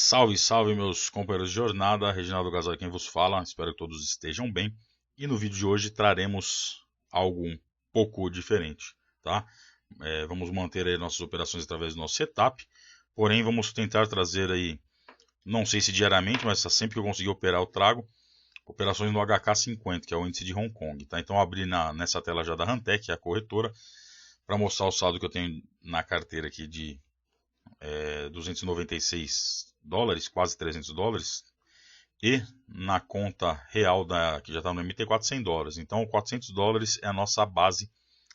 Salve, salve meus companheiros de jornada, Reginaldo Gasol quem vos fala, espero que todos estejam bem. E no vídeo de hoje traremos algo um pouco diferente, tá? Vamos manter aí nossas operações através do nosso setup, porém vamos tentar trazer aí, não sei se diariamente, mas sempre que eu conseguir operar eu trago, operações no HK50, que é o índice de Hong Kong, tá? Então eu abri nessa tela já da Hantec, que é a corretora, para mostrar o saldo que eu tenho na carteira aqui de 296 dólares, quase 300 dólares, e na conta real que já está no MT4 100 dólares. Então 400 dólares é a nossa base,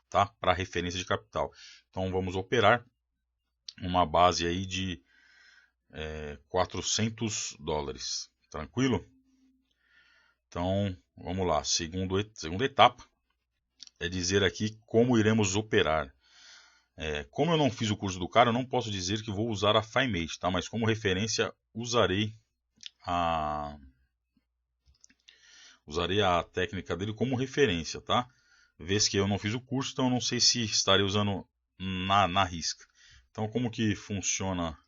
tá, para referência de capital. Então vamos operar uma base aí de 400 dólares, tranquilo? Então vamos lá, segunda etapa é dizer aqui como iremos operar. Como eu não fiz o curso do cara, eu não posso dizer que vou usar a FiMate, tá? Mas como referência usarei a técnica dele como referência, tá? Vez que eu não fiz o curso, então eu não sei se estarei usando na risca. Então como que funciona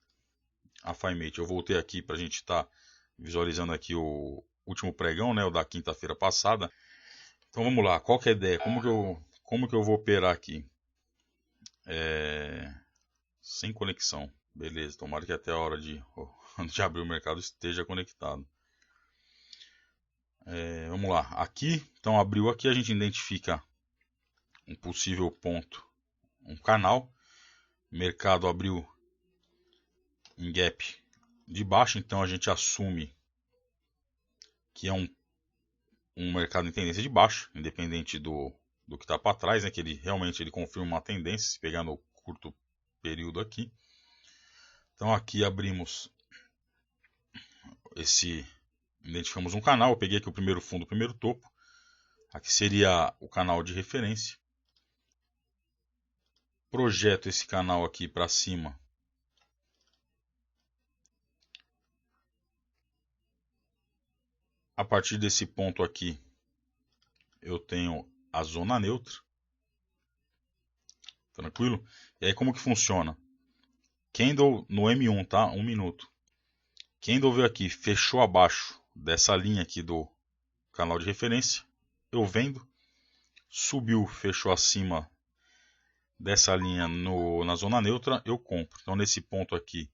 a FiMate? Eu voltei aqui para a gente estar visualizando aqui o último pregão, né? O da quinta-feira passada. Então vamos lá, qual que é a ideia? Como que eu vou operar aqui? Sem conexão. Beleza, tomara que até a hora de abrir o mercado esteja conectado. Vamos lá, aqui, então abriu aqui, a gente identifica um possível ponto, um canal. O mercado abriu em gap de baixo, então a gente assume que é um mercado em tendência de baixo, independente do que está para trás, né, que ele realmente confirma uma tendência, se pegar no curto período aqui. Então aqui abrimos identificamos um canal, eu peguei aqui o primeiro fundo, o primeiro topo. Aqui seria o canal de referência. Projeto esse canal aqui para cima. A partir desse ponto aqui, eu tenho a zona neutra. Tranquilo? E aí como que funciona? Candle no M1, tá? 1 minuto. Candle veio aqui, fechou abaixo dessa linha aqui do canal de referência. Eu vendo. Subiu, fechou acima dessa linha na zona neutra, eu compro. Então nesse ponto aqui,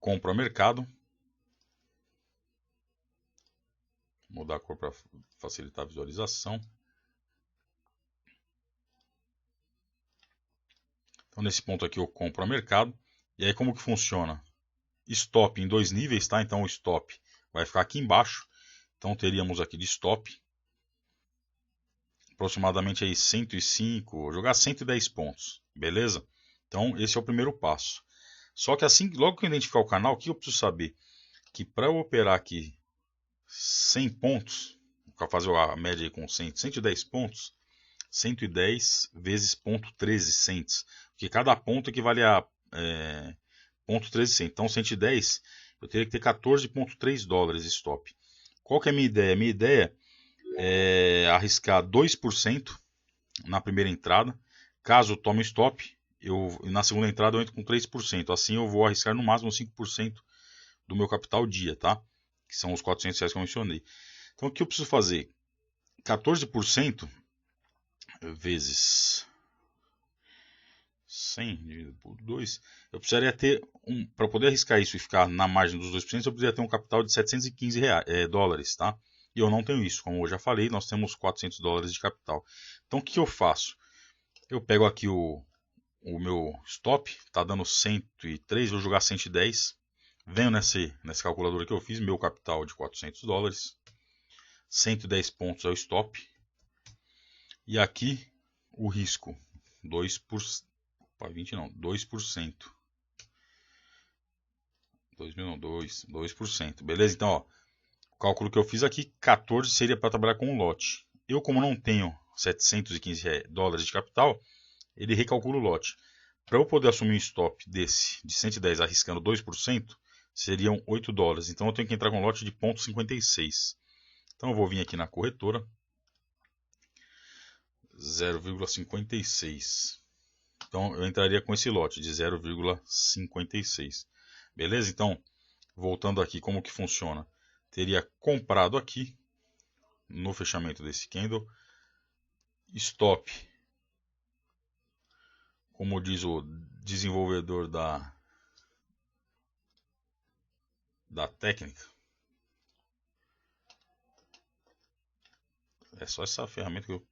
compro a mercado. Vou mudar a cor para facilitar a visualização. Então nesse ponto aqui eu compro a mercado. E aí como que funciona? Stop em 2 níveis, tá? Então o stop vai ficar aqui embaixo. Então teríamos aqui de stop aproximadamente aí 105, vou jogar 110 pontos, beleza? Então esse é o primeiro passo. Só que assim, logo que eu identificar o canal, o que eu preciso saber? Que para eu operar aqui 100 pontos, vou fazer a média aí com 110 pontos, 110 vezes 0,13 cents, porque cada ponto equivale a 0,13 cents. Então 110, eu teria que ter 14,3 dólares stop. Qual que é a minha ideia? Minha ideia é arriscar 2% na primeira entrada. Caso eu tome stop, na segunda entrada eu entro com 3%. Assim eu vou arriscar no máximo 5% do meu capital dia, tá? Que são os 400 reais que eu mencionei. Então o que eu preciso fazer? 14% vezes 100 dividido por 2, eu precisaria ter para poder arriscar isso e ficar na margem dos 2%, eu precisaria ter um capital de 715 dólares, tá? E eu não tenho isso, como eu já falei, nós temos 400 dólares de capital. Então o que eu faço? Eu pego aqui o meu stop, tá dando 103, vou jogar 110. Venho nessa calculadora que eu fiz, meu capital de 400 dólares. 110 pontos é o stop. E aqui o risco, 2%. 20 não, 2%. 2%. Beleza? Então, ó, o cálculo que eu fiz aqui, 14 seria para trabalhar com um lote. Eu, como não tenho 715 dólares de capital, ele recalcula o lote. Para eu poder assumir um stop desse de 110 arriscando 2%, seriam 8 dólares. Então eu tenho que entrar com um lote de 0,56. Então eu vou vir aqui na corretora. 0,56. Então eu entraria com esse lote de 0,56. Beleza? Então, voltando aqui, como que funciona? Teria comprado aqui, no fechamento desse candle, stop, como diz o desenvolvedor da técnica. É só essa ferramenta que eu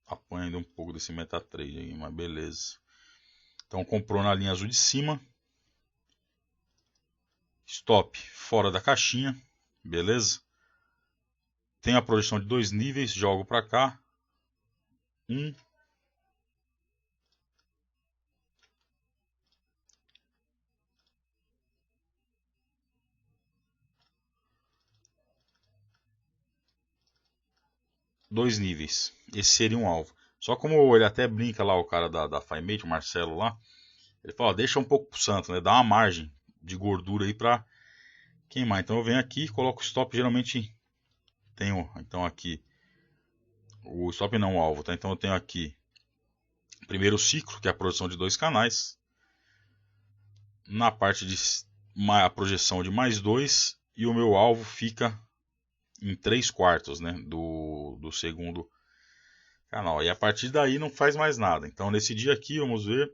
apanho ainda um pouco desse MetaTrader aí, mas beleza. Então comprou na linha azul de cima. Stop fora da caixinha. Beleza? Tem a projeção de 2 níveis. Jogo para cá. 1. 2 níveis. Esse seria um alvo. Só como ele até brinca lá, o cara da FiMate, o Marcelo lá. Ele fala, ó, deixa um pouco pro santo, né? Dá uma margem de gordura aí pra queimar. Então eu venho aqui, coloco o stop, geralmente tenho, então aqui, o stop não, o alvo, tá? Então eu tenho aqui, primeiro ciclo, que é a produção de 2 canais. Na parte de a projeção de mais 2, e o meu alvo fica em 3/4, né? Do segundo canal. E a partir daí não faz mais nada. Então nesse dia aqui, vamos ver.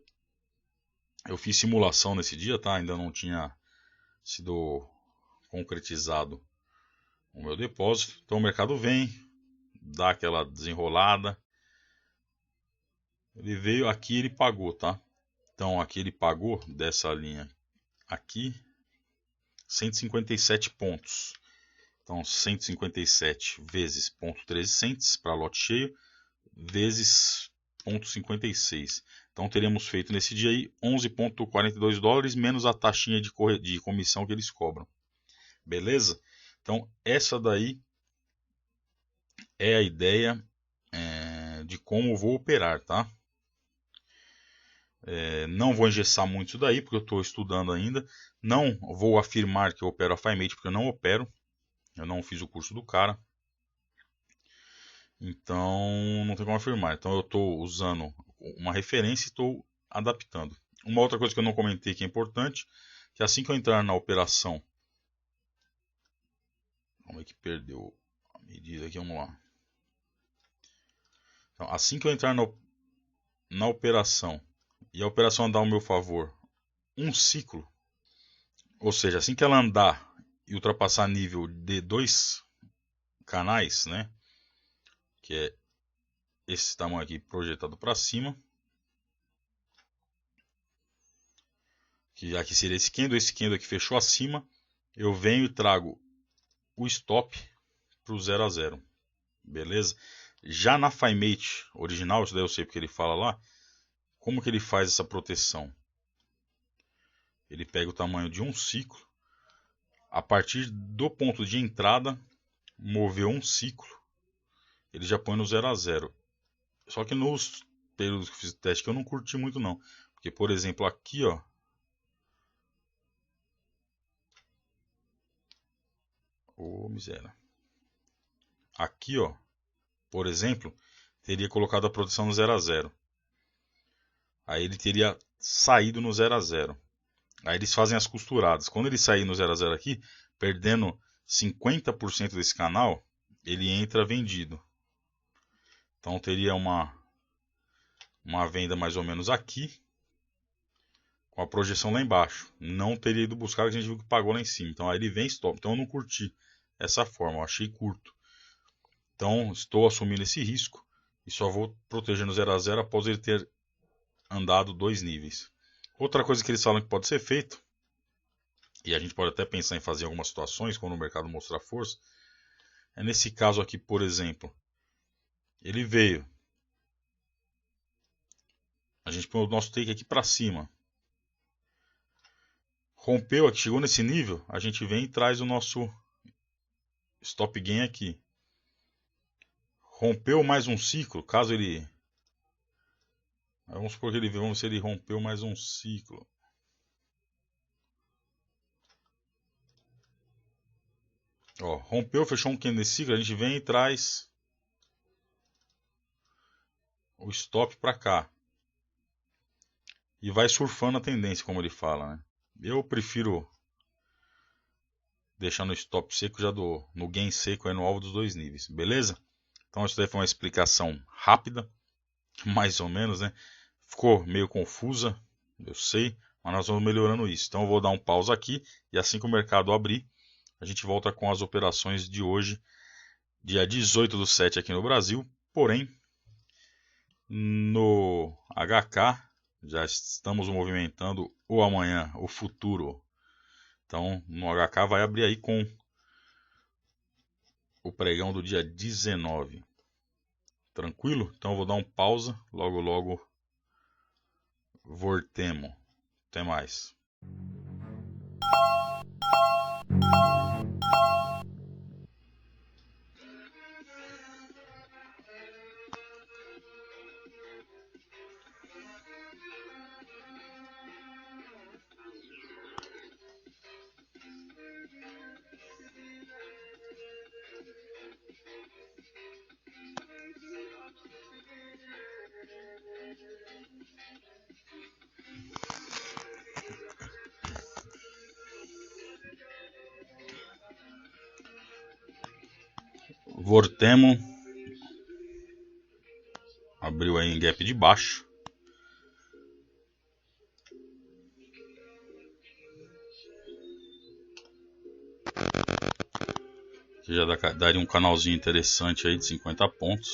Eu fiz simulação nesse dia, tá? Ainda não tinha sido concretizado o meu depósito. Então o mercado vem, dá aquela desenrolada. Ele veio aqui, ele pagou, tá? Então aqui ele pagou dessa linha aqui 157 pontos. Então 157 vezes 0,13 cents para lote cheio vezes 0,56. Então teríamos feito nesse dia aí 11,42 dólares menos a taxinha de comissão que eles cobram. Beleza? Então essa daí é a ideia de como eu vou operar, tá? Não vou engessar muito isso daí porque eu estou estudando ainda. Não vou afirmar que eu opero a FiMate porque eu não opero. Eu não fiz o curso do cara. Então não tem como afirmar. Então eu estou usando uma referência e estou adaptando. Uma outra coisa que eu não comentei que é importante, que assim que eu entrar na operação, como é que perdeu a medida aqui, vamos lá. Então, assim que eu entrar na operação e a operação andar ao meu favor um ciclo, ou seja, assim que ela andar e ultrapassar nível de 2 canais, né, que é esse tamanho aqui projetado para cima, que aqui seria esse candle aqui fechou acima, eu venho e trago o stop para o 0 a 0, beleza? Já na FiMate original, isso daí eu sei porque ele fala lá, como que ele faz essa proteção? Ele pega o tamanho de um ciclo, a partir do ponto de entrada, moveu um ciclo, ele já põe no 0 a 0. Só que nos períodos que eu fiz o teste que eu não curti muito não, porque por exemplo aqui, ó, miséria. Aqui, ó, por exemplo, teria colocado a proteção no 0 a 0. Aí ele teria saído no 0 a 0. Aí eles fazem as costuradas. Quando ele sair no 0 a 0 aqui, perdendo 50% desse canal, ele entra vendido. Então teria uma venda mais ou menos aqui, com a projeção lá embaixo. Não teria ido buscar, a gente viu que pagou lá em cima. Então aí ele vem stop. Então eu não curti essa forma, eu achei curto. Então estou assumindo esse risco e só vou proteger no 0 a 0 após ele ter andado 2 níveis. Outra coisa que eles falam que pode ser feito, e a gente pode até pensar em fazer em algumas situações, quando o mercado mostrar força, é nesse caso aqui, por exemplo, ele veio, a gente põe o nosso take aqui para cima, rompeu aqui, chegou nesse nível, a gente vem e traz o nosso stop gain aqui. Rompeu mais um ciclo, caso ele... Vamos supor que ele veio, vamos ver se ele rompeu mais um ciclo. Ó, rompeu, fechou um candle nesse ciclo, a gente vem e traz o stop para cá. E vai surfando a tendência, como ele fala, né? Eu prefiro deixar no stop seco já no gain seco aí no alvo dos dois níveis, beleza? Então isso daí foi uma explicação rápida, mais ou menos, né? Ficou meio confusa, eu sei, mas nós vamos melhorando isso. Então eu vou dar um pause aqui e assim que o mercado abrir, a gente volta com as operações de hoje, dia 18/7 aqui no Brasil. Porém, no HK já estamos movimentando o amanhã, o futuro. Então no HK vai abrir aí com o pregão do dia 19. Tranquilo? Então eu vou dar um pausa, logo logo voltemos. Até mais. Voltemos. Abriu aí em gap de baixo. Que já daria um canalzinho interessante aí de 50 pontos.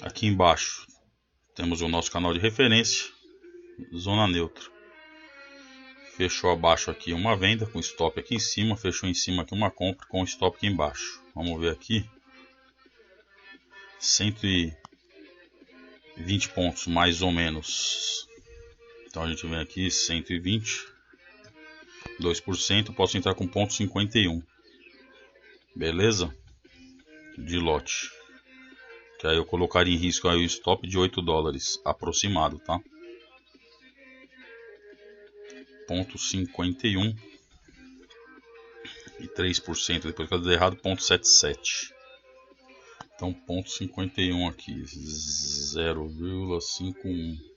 Aqui embaixo temos o nosso canal de referência, zona neutra. Fechou abaixo aqui uma venda com stop aqui em cima, fechou em cima aqui uma compra com stop aqui embaixo. Vamos ver aqui. 120 pontos mais ou menos. Então a gente vem aqui 120, 2%, posso entrar com ponto 51. Beleza? De lote. Que aí eu colocaria em risco aí o stop de 8 dólares aproximado, tá? Ponto 51 e 3%, depois que eu dei errado, ponto 77. Então ponto 51 aqui, 0,51.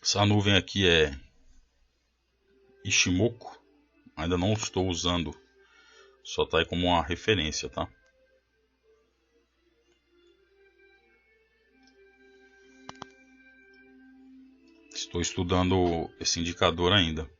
Essa nuvem aqui é Ishimoku, ainda não estou usando, só está aí como uma referência, tá? Estou estudando esse indicador ainda.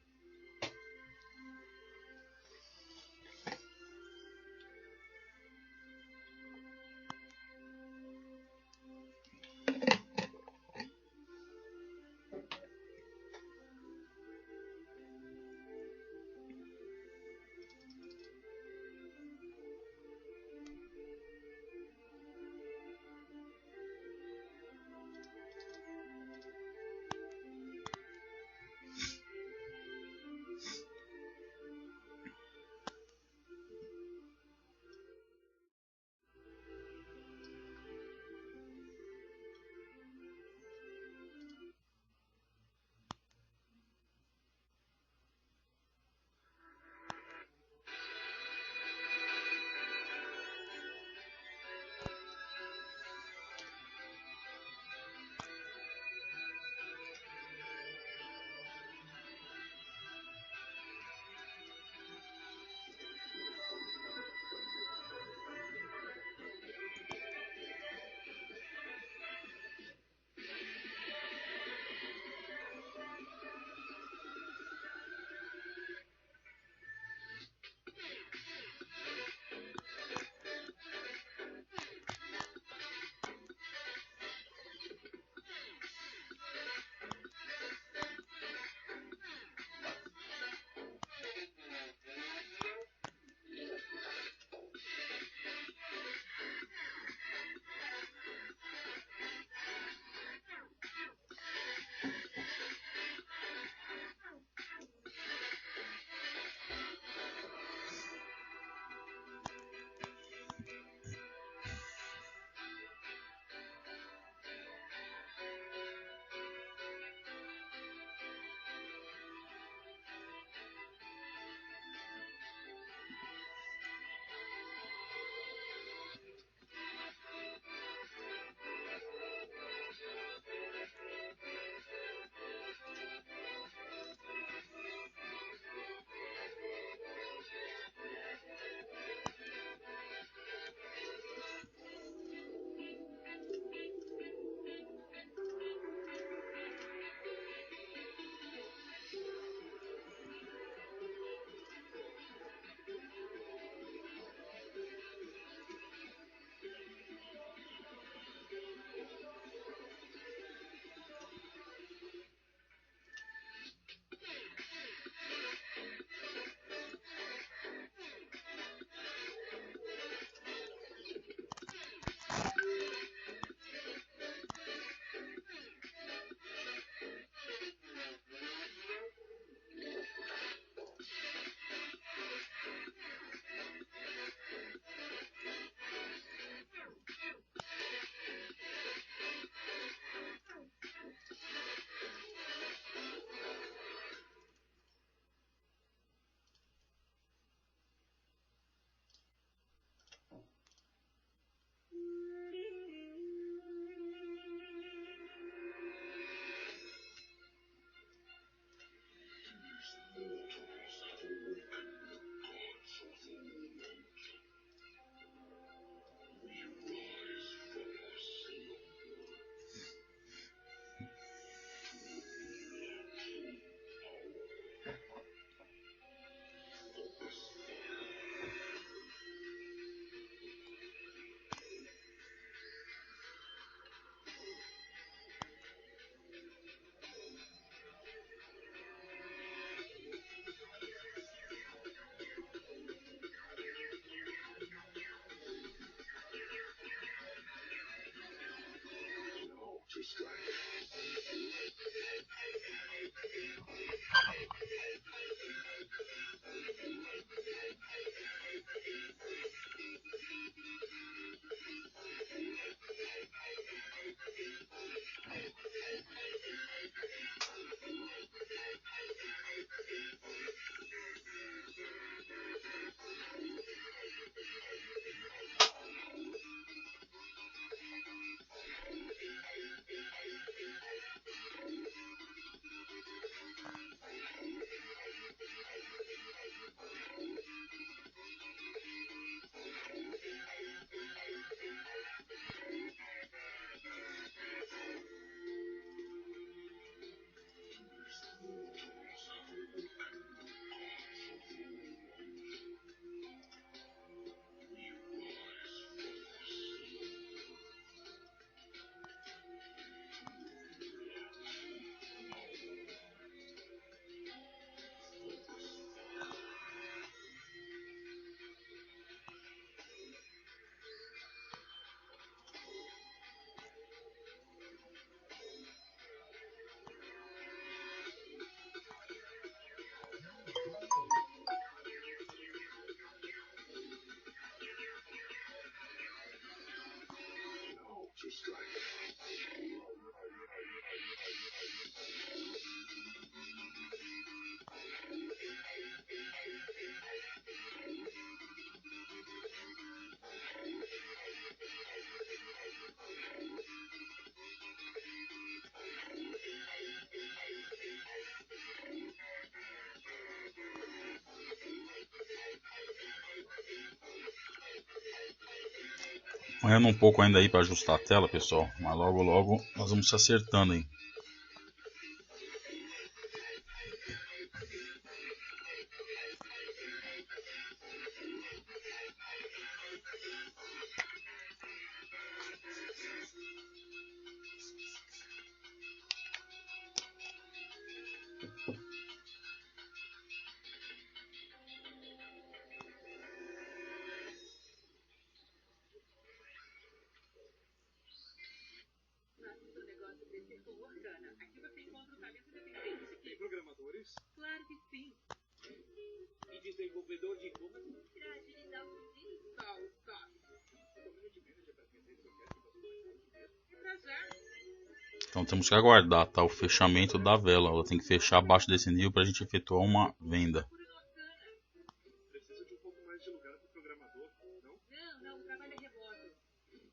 Apanhando um pouco ainda aí para ajustar a tela, pessoal. Mas logo logo nós vamos se acertando aí. Claro que sim. E desenvolvedor de idiomas para agilizar o digital, tá? Community manager para atender qualquer tipo de pra já. Então temos que aguardar, tá? O fechamento da vela. Ela tem que fechar abaixo desse nível para a gente efetuar uma venda. Preciso de um pouco mais de lugar para o programador, não? Não, o trabalho é remoto.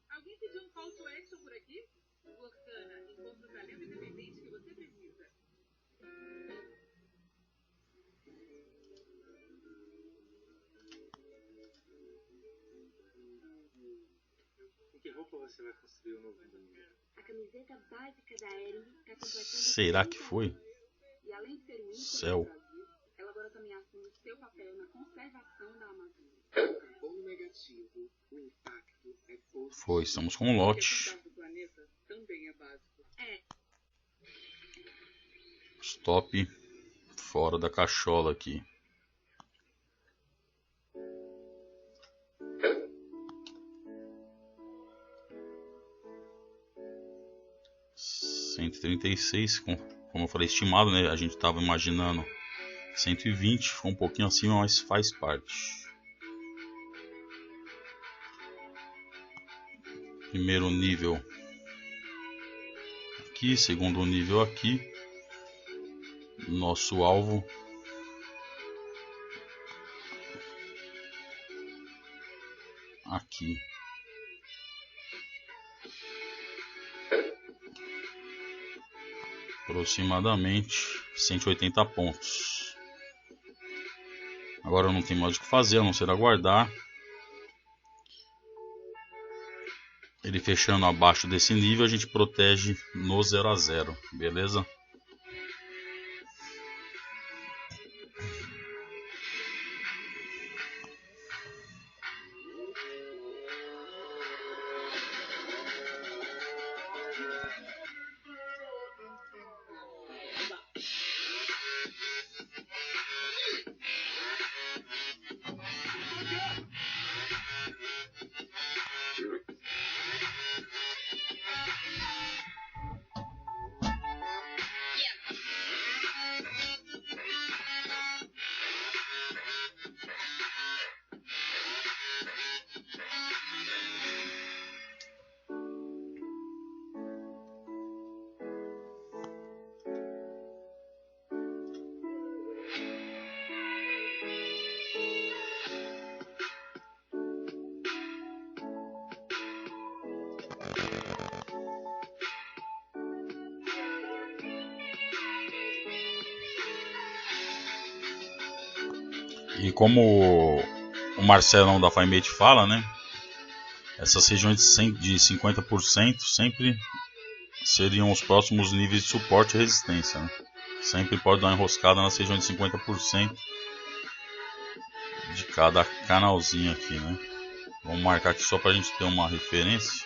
Alguém pediu um call to action por aqui? Workana, encontra o talento independente que você precisa. Com que roupa você vai construir o novo mundo? A camiseta básica da Ering está completando. Será que foi? E além de ser um ícone Céu. do Brasil, ela agora também assume seu papel na conservação da Amazônia. Carbono negativo, o impacto é positivo. Foi, estamos com um lote. O planeta também é básico. Stop fora da cachola aqui. $136, como eu falei, estimado, né? A gente estava imaginando 120, ficou um pouquinho acima, mas faz parte. Primeiro nível aqui, segundo nível aqui. Nosso alvo aqui. Aproximadamente 180 pontos. Agora não tem mais o que fazer, a não ser aguardar ele fechando abaixo desse nível. A gente protege no 0 a 0, beleza? E como o Marcelão da FireMate fala, né? Essas regiões de 50% sempre seriam os próximos níveis de suporte e resistência, né? Sempre pode dar uma enroscada nas regiões de 50% de cada canalzinho aqui, né? Vamos marcar aqui só para a gente ter uma referência.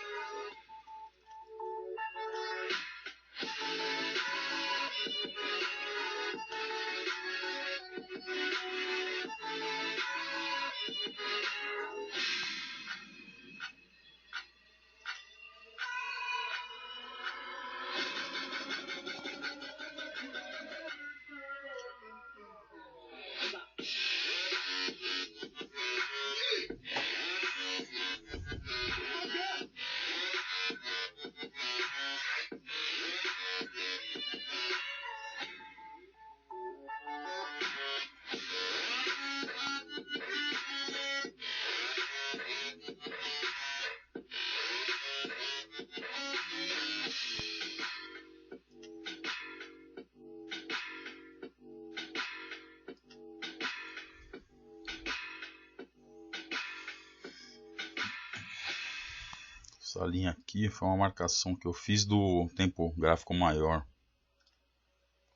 Essa linha aqui foi uma marcação que eu fiz do tempo gráfico maior.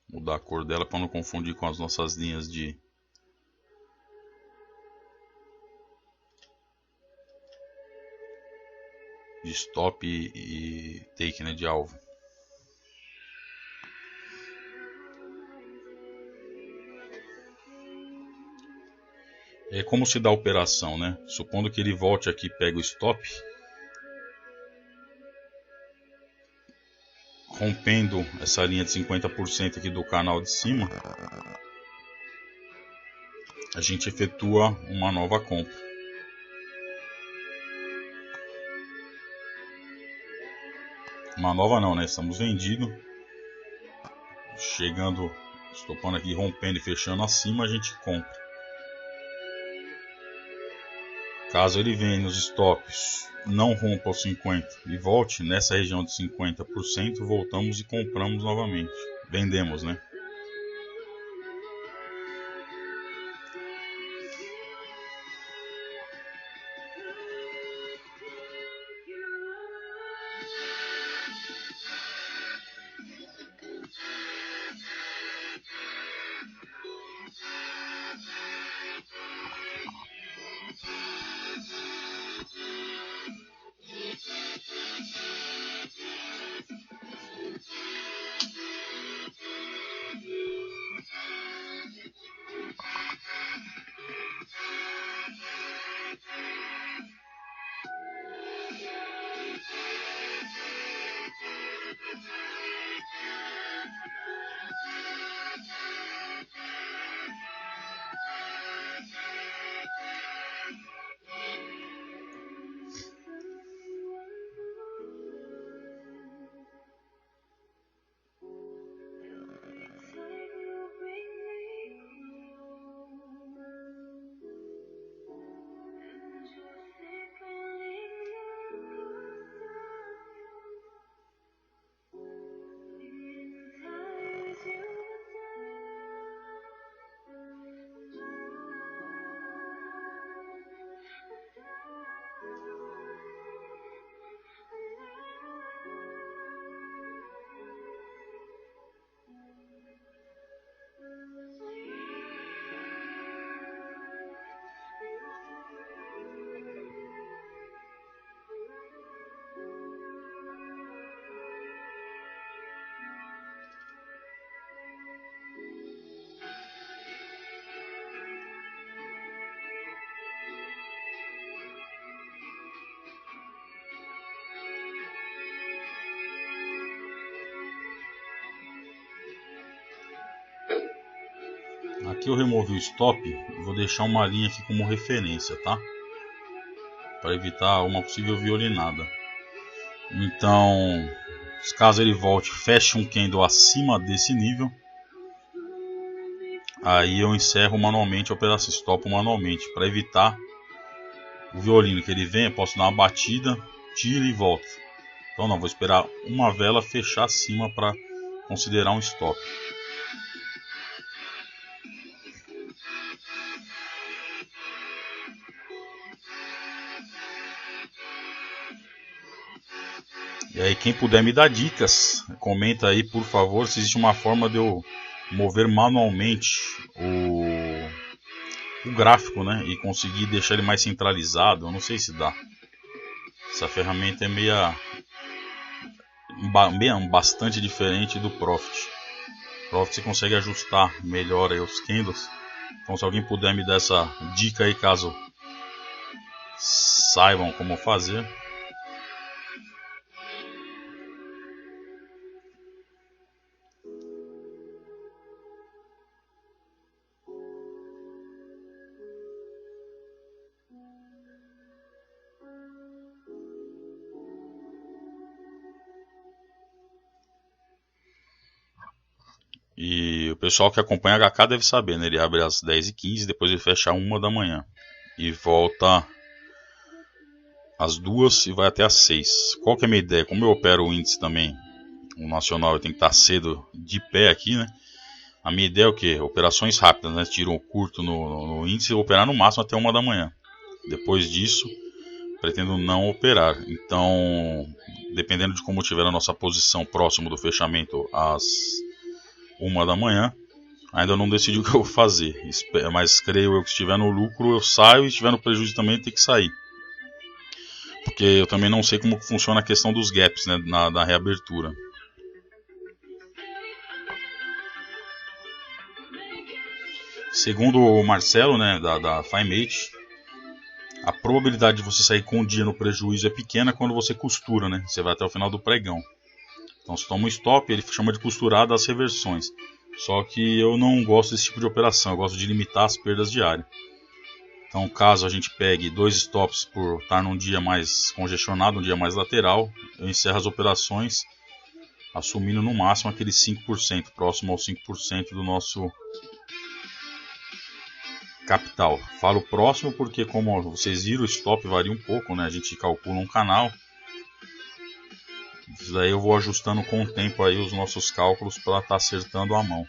Vou mudar a cor dela para não confundir com as nossas linhas de stop e take, né, de alvo. É como se dá a operação, né? Supondo que ele volte aqui e pegue o stop, rompendo essa linha de 50% aqui do canal de cima, a gente efetua uma nova compra. Uma nova não, né? Estamos vendidos. Chegando, estopando aqui, rompendo e fechando acima, a gente compra. Caso ele venha nos stops, não rompa os 50% e volte nessa região de 50%, voltamos e compramos novamente. Vendemos, né? Aqui eu removi o stop e vou deixar uma linha aqui como referência, tá? Para evitar uma possível violinada. Então, caso ele volte, feche um candle acima desse nível, aí eu encerro manualmente a operação, stop manualmente, para evitar o violino, que ele venha, posso dar uma batida, tira e volta. Então não, vou esperar uma vela fechar acima para considerar um stop. E aí, quem puder me dar dicas, comenta aí, por favor, se existe uma forma de eu mover manualmente o gráfico, né? E conseguir deixar ele mais centralizado. Eu não sei se dá. Essa ferramenta é bastante diferente do Profit. Profit você consegue ajustar melhor aí os candles. Então, se alguém puder me dar essa dica aí, caso saibam como fazer. E o pessoal que acompanha a HK deve saber, né? Ele abre às 10h15, depois ele fecha às 1 da manhã. E volta às 2 e vai até às 6. Qual que é a minha ideia? Como eu opero o índice também, o nacional, eu tenho que estar cedo de pé aqui, né? A minha ideia é o quê? Operações rápidas, né? Tiro curto no índice e operar no máximo até 1 da manhã. Depois disso, pretendo não operar. Então, dependendo de como tiver a nossa posição próximo do fechamento às 1 da manhã, ainda não decidi o que eu vou fazer. Mas creio eu que se estiver no lucro eu saio, e se estiver no prejuízo também tem que sair. Porque eu também não sei como funciona a questão dos gaps, né, na reabertura. Segundo o Marcelo, né, da FiMate, a probabilidade de você sair com um dia no prejuízo é pequena quando você costura, né? Você vai até o final do pregão. Então você toma um stop, ele chama de costurada das reversões. Só que eu não gosto desse tipo de operação, eu gosto de limitar as perdas diárias. Então caso a gente pegue 2 stops por estar num dia mais congestionado, um dia mais lateral, eu encerro as operações assumindo no máximo aqueles 5%, próximo aos 5% do nosso capital. Falo próximo porque, como vocês viram, o stop varia um pouco, né? A gente calcula um canal. Isso daí eu vou ajustando com o tempo aí os nossos cálculos para estar acertando a mão.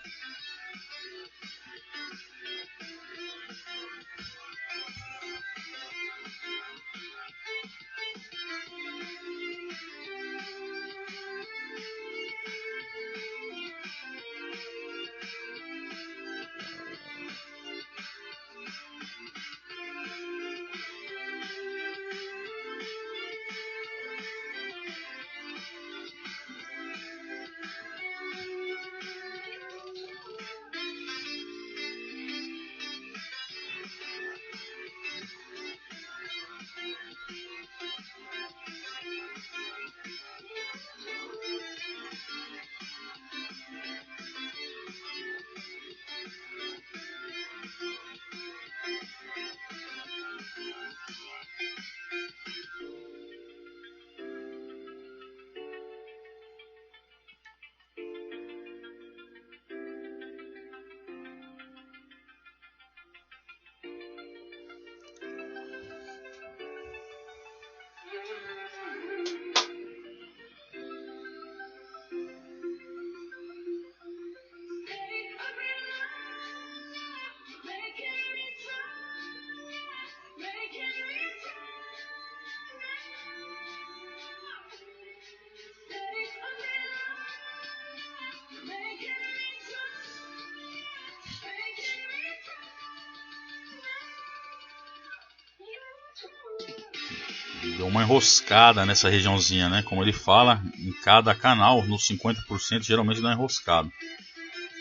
Deu uma enroscada nessa regiãozinha, né? Como ele fala, em cada canal, nos 50% geralmente dá uma enroscada.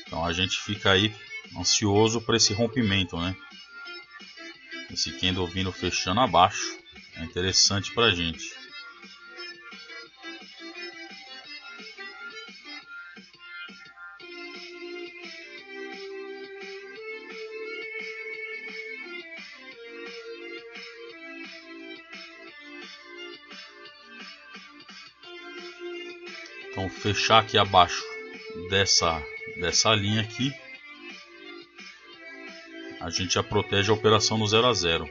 Então a gente fica aí ansioso para esse rompimento, né? Esse candle vindo fechando abaixo é interessante para a gente. Então fechar aqui abaixo dessa linha aqui, a gente já protege a operação no 0 a 0.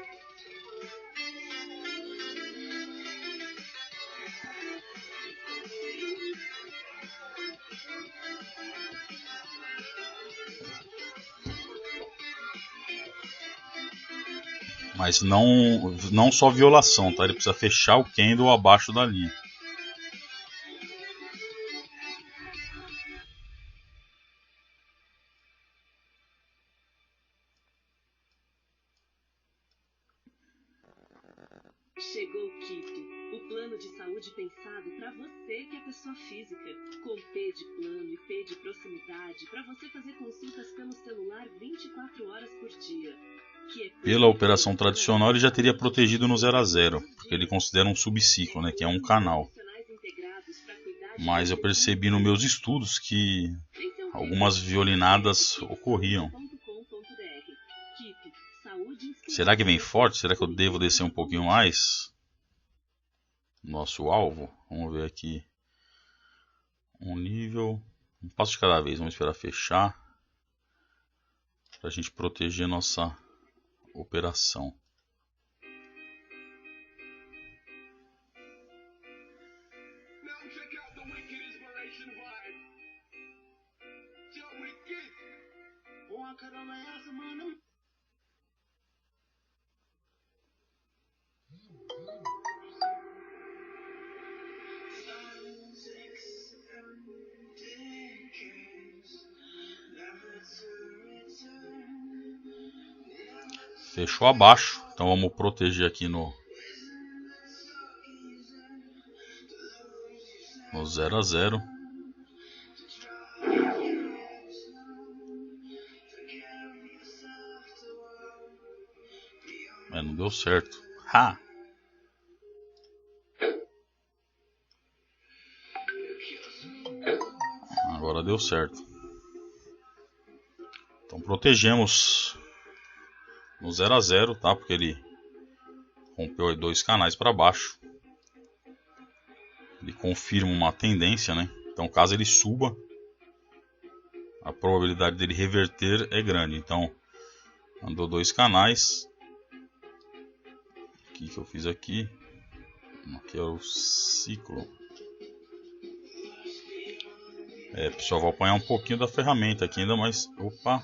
Mas não só violação, tá? Ele precisa fechar o candle abaixo da linha. Chegou o KIP, o plano de saúde pensado para você que é pessoa física, com P de plano e P de proximidade, para você fazer consultas pelo celular 24 horas por dia. Pela operação tradicional ele já teria protegido no 0 a 0, porque ele considera um subciclo, né, que é um canal. Mas eu percebi nos meus estudos que algumas violinadas ocorriam. Será que vem forte? Será que eu devo descer um pouquinho mais? Nosso alvo. Vamos ver aqui. Um nível. Um passo de cada vez. Vamos esperar fechar. Para a gente proteger nossa operação. Fechou abaixo. Então vamos proteger aqui no 0 a 0. Não deu certo. Ha! Agora deu certo. Então protegemos no 0 a 0, tá? Porque ele rompeu aí 2 canais para baixo. Ele confirma uma tendência, né? Então caso ele suba, a probabilidade dele reverter é grande. Então andou 2 canais. O que eu fiz aqui? Aqui é o ciclo. Pessoal, vou apanhar um pouquinho da ferramenta aqui ainda, mas... Opa!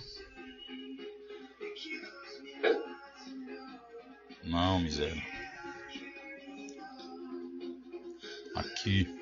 Não, miséria. Aqui.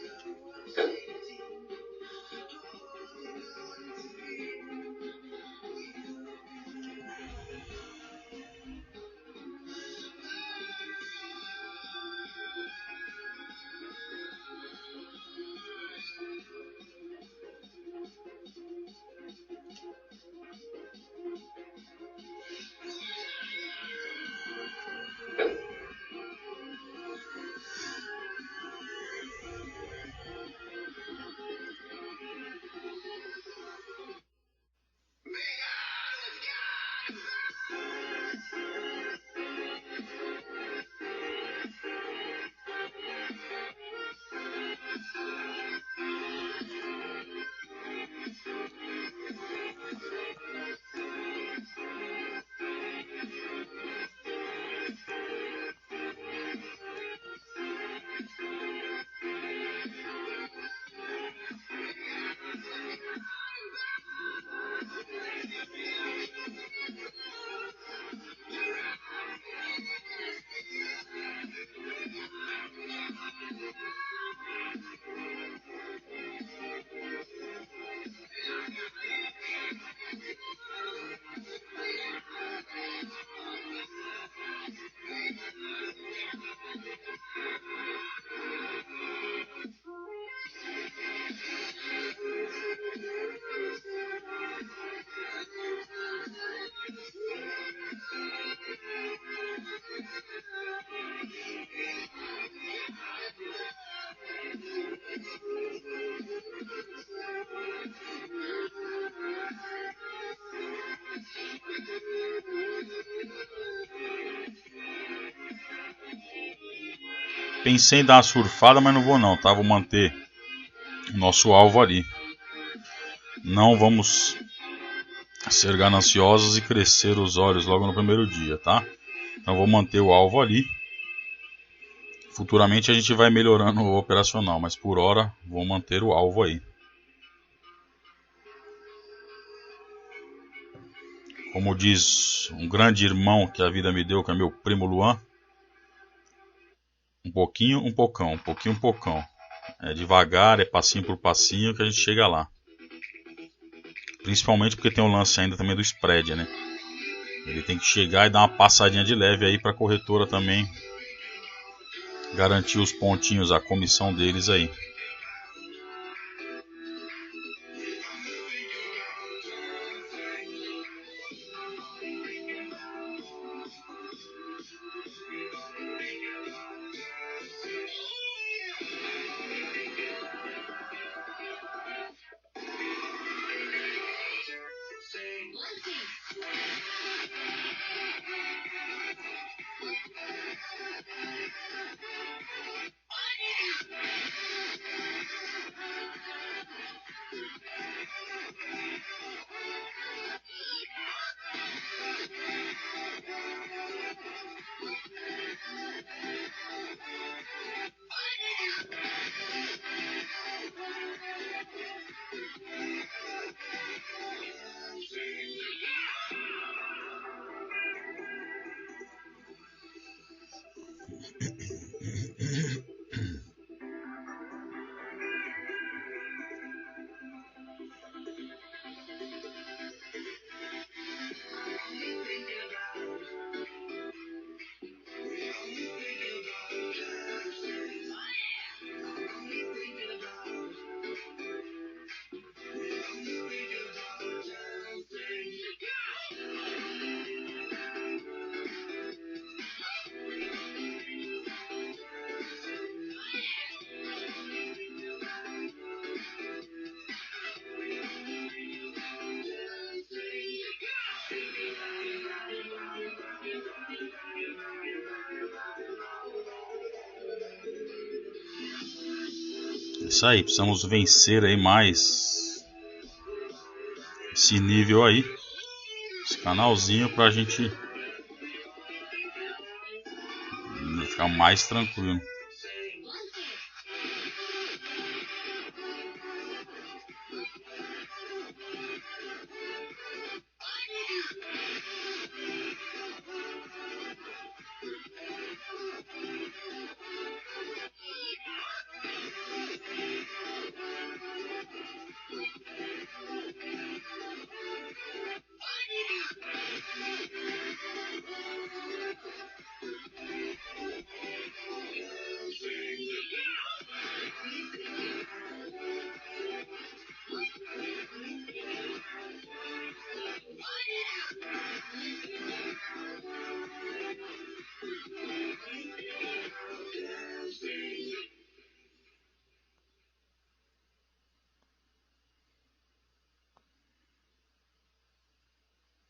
Pensei em dar uma surfada, mas não vou não, tá? Vou manter o nosso alvo ali. Não vamos ser gananciosos e crescer os olhos logo no primeiro dia, tá? Então vou manter o alvo ali. Futuramente a gente vai melhorando o operacional, mas por hora vou manter o alvo aí. Como diz um grande irmão que a vida me deu, que é meu primo Luan, um pouquinho, um pocão, um pouquinho, um pocão. É devagar, é passinho por passinho que a gente chega lá. Principalmente porque tem o lance ainda também do spread, né? Ele tem que chegar e dar uma passadinha de leve aí para a corretora também garantir os pontinhos, a comissão deles aí. Isso aí, precisamos vencer aí mais esse nível aí, esse canalzinho, pra gente ficar mais tranquilo.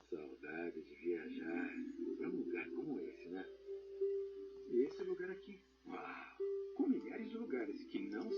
Saudade de viajar para um lugar como esse, né? E esse lugar aqui, uau, com milhares de lugares que não...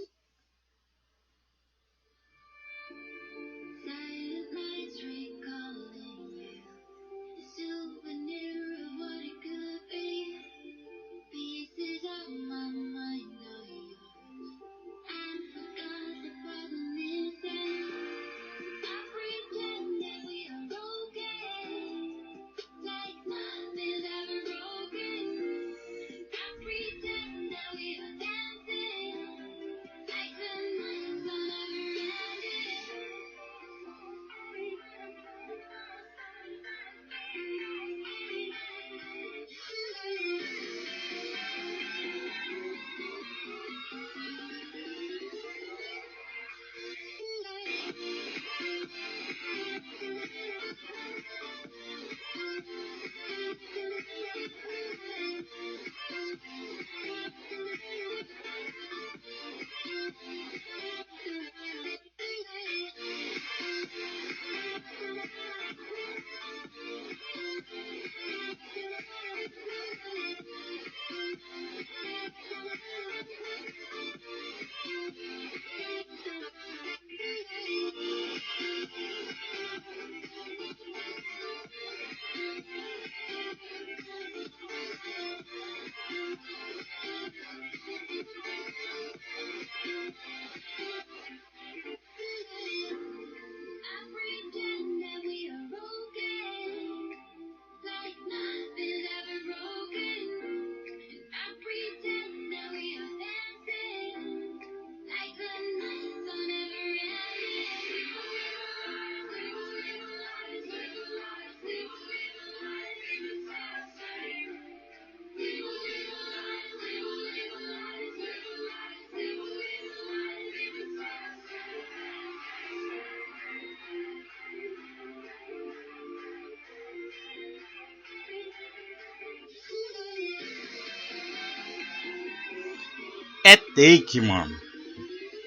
É take, mano.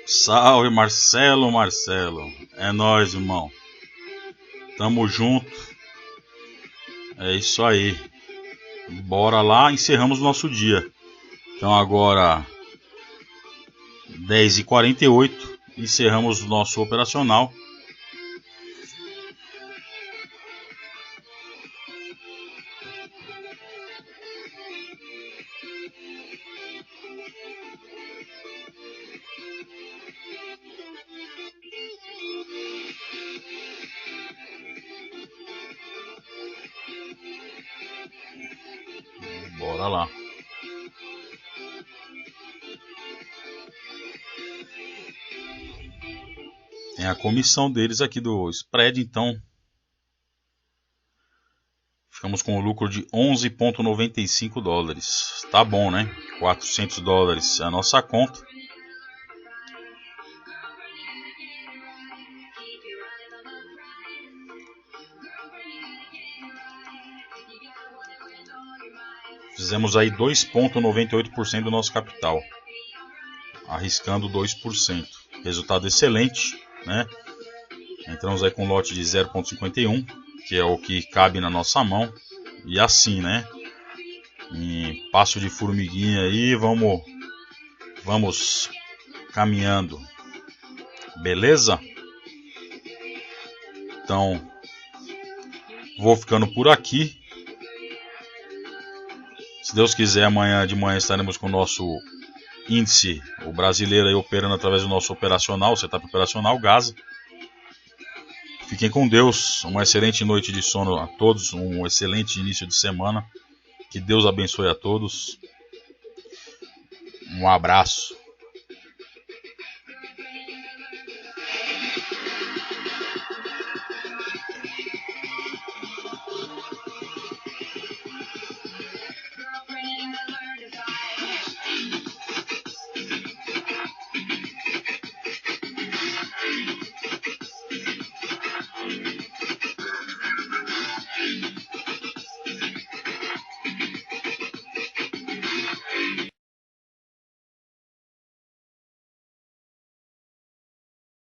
Salve, Marcelo. É nóis, irmão. Tamo junto. É isso aí. Bora lá, encerramos o nosso dia. Então agora 10h48, encerramos o nosso operacional. Bora lá. Tem a comissão deles aqui do spread, então ficamos com o lucro de 11,95 dólares. Tá bom, né? 400 dólares é a nossa conta. Fizemos aí 2,98% do nosso capital, arriscando 2%. Resultado excelente, né? Entramos aí com um lote de 0,51, que é o que cabe na nossa mão. E assim, né? Em passo de formiguinha aí, vamos caminhando. Beleza? Então, vou ficando por aqui. Se Deus quiser, amanhã de manhã estaremos com o nosso índice, o brasileiro aí operando através do nosso operacional, setup operacional, Gaza. Fiquem com Deus, uma excelente noite de sono a todos, um excelente início de semana. Que Deus abençoe a todos. Um abraço.